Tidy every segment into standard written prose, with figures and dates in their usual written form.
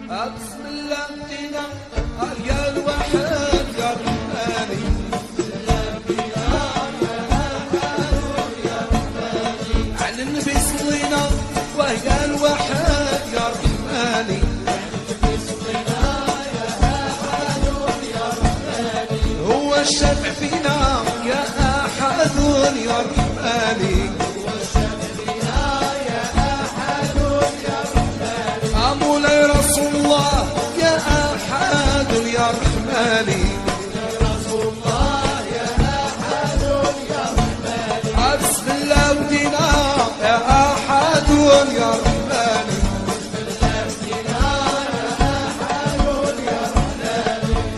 بسم الله بدينا يا الوحيد يا رحماني على النبي صلينا ويا الوحيد يا رحماني هو الشفع فينا يا أحد يا رحماني مولاي رسول الله يا أحد يا رحماني بسم الله ودينا يا أحد يا رحماني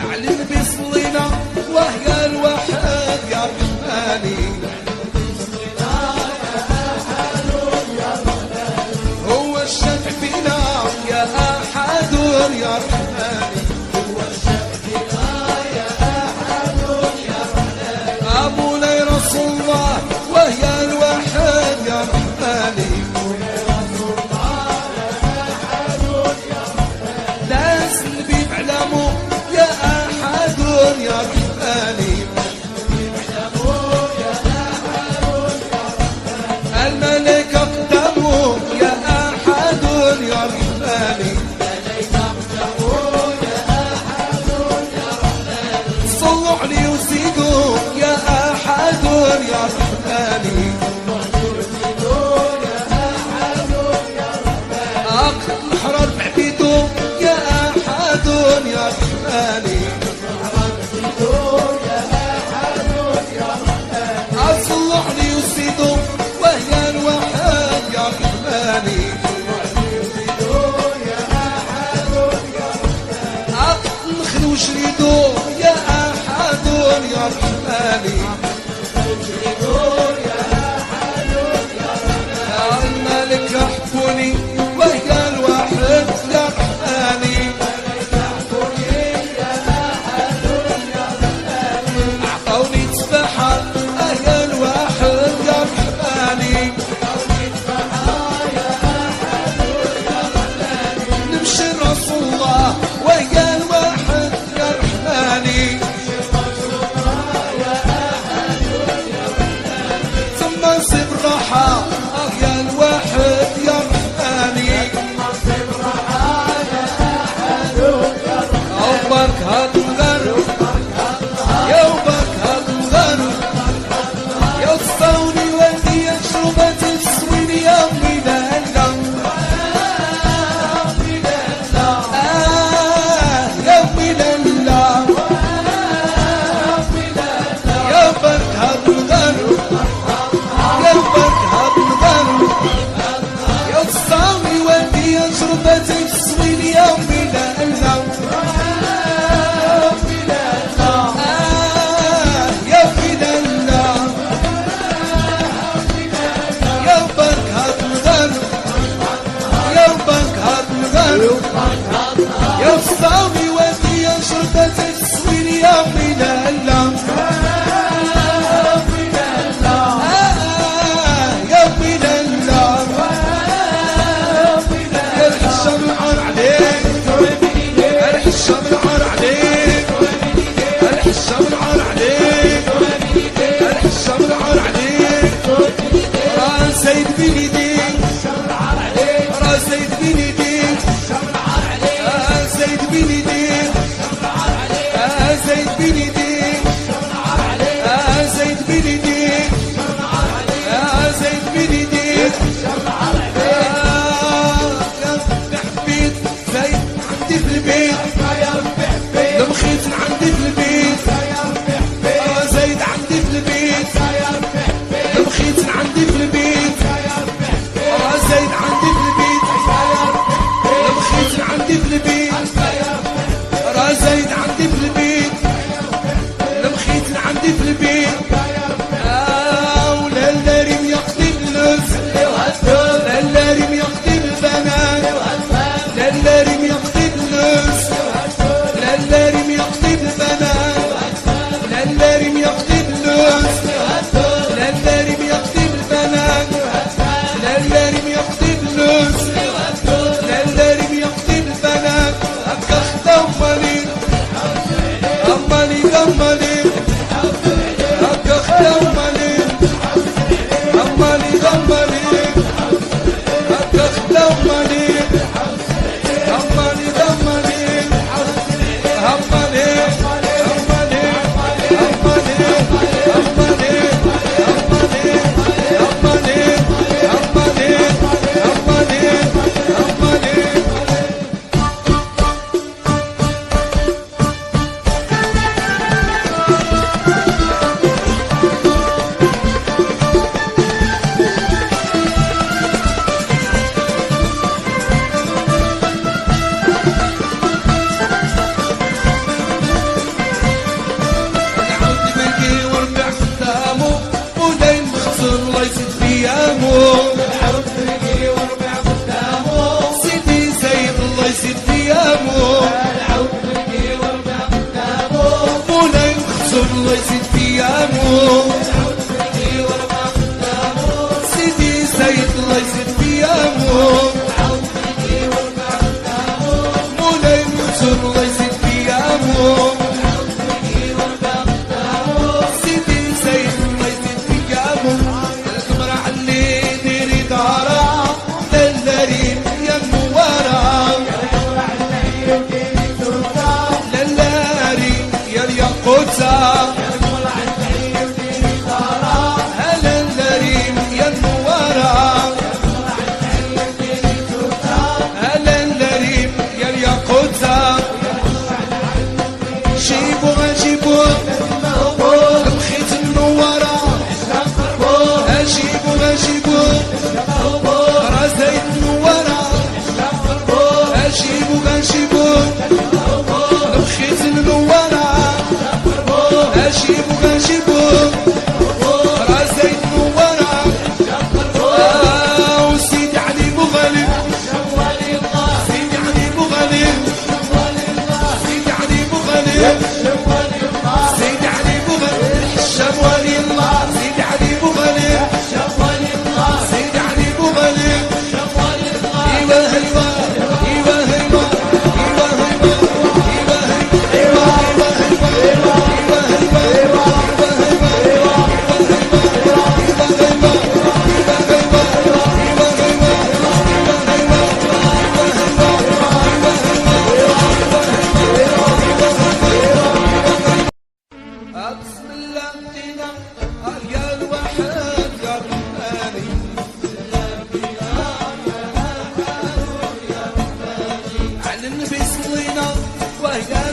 على النبي صلينا وهي الوحيد يا رحماني هو الشفع فينا يا أحد يا رحماني مولاي رسول الله وهي الوحيد يا رحماني ناس اللي بيعلموا يا أحد يا رحماني الملائكة قدامه يا أحد يا رحماني صلوا عليه وزيدوا يا أحد يا رحماني أقل الحرار بعبيدو يا أحد يا رحماني صلوا عليه وزيدوا وهي الوحيد يا رحماني أقل الخل وجريدو يا أحد يا رحماني يا الملك يحبوني وهي الواحد يا رحماني أعطوني تفاحة وهي الواحد يا رحماني نمشي رسول الله وهي الواحد يا رحماني ثم نصيب الراحة يا الواحد يا رحماني أوبرك هاد الغرب يا وبرك هاد الغرب يا تصوني والدي شربة السوين يا ميلان يا ميلان يا برك هاد الغرب يا برك هاد الغرب يا تصوني والدي شربة السوين يا ميلان يا ميلان يا برك هاد الغرب يا برك هاد الغرب يا تصوني والدي شربة السوين يا ميلان يا ميلان يا الحشام العار عليك الحشام العار عليك الحشام العار عليك الحشام العار عليك راه زيد بيديك راه زيد بيديك زيد بيديك زيد بيديك زيد بيديك زيد بيديك حبيت زيد عندي في البيت المخيط عندي في البيت زيد عندي في البيت المخيط عندي في البيت زيد عندي في البيت المخيط عندي في البيت زيد عندي في البيت المخيط عندي في البيت ولا اللاريم يقضي اللبس لا اللاريم يقضي البنات لا اللاريم يقضي اللبس ايامه مولاي مخزون الله يزيد في ايامه سيدي سيد الله يزيد في ايامه مولاي مخزون الله يزيد في ايامه سيدي سيد الله يزيد في ايامه المرأة اللي ديري دارا للريم يا منورة للريم يا الياقوتة هلا الريم يا منورة هلا الريم يا الياقوتة جيبوها جيبوها الخيط منورة اجيبوها جيبوها رازايد منورة اجيبوها جيبوها الخيط منورة اجيبوها جيبوها رازايد منورة وسيدي علي مغالب سيدي علي مغالب سيدي علي مغالب سيدي علي مغالب الحشام ولي الله سيدي علي مغالب سيدي علي مغالب ايوه ايوه ايوه ايوه بسم الله بدينا يا الواحد يا رحماني على النبي صلينا وهي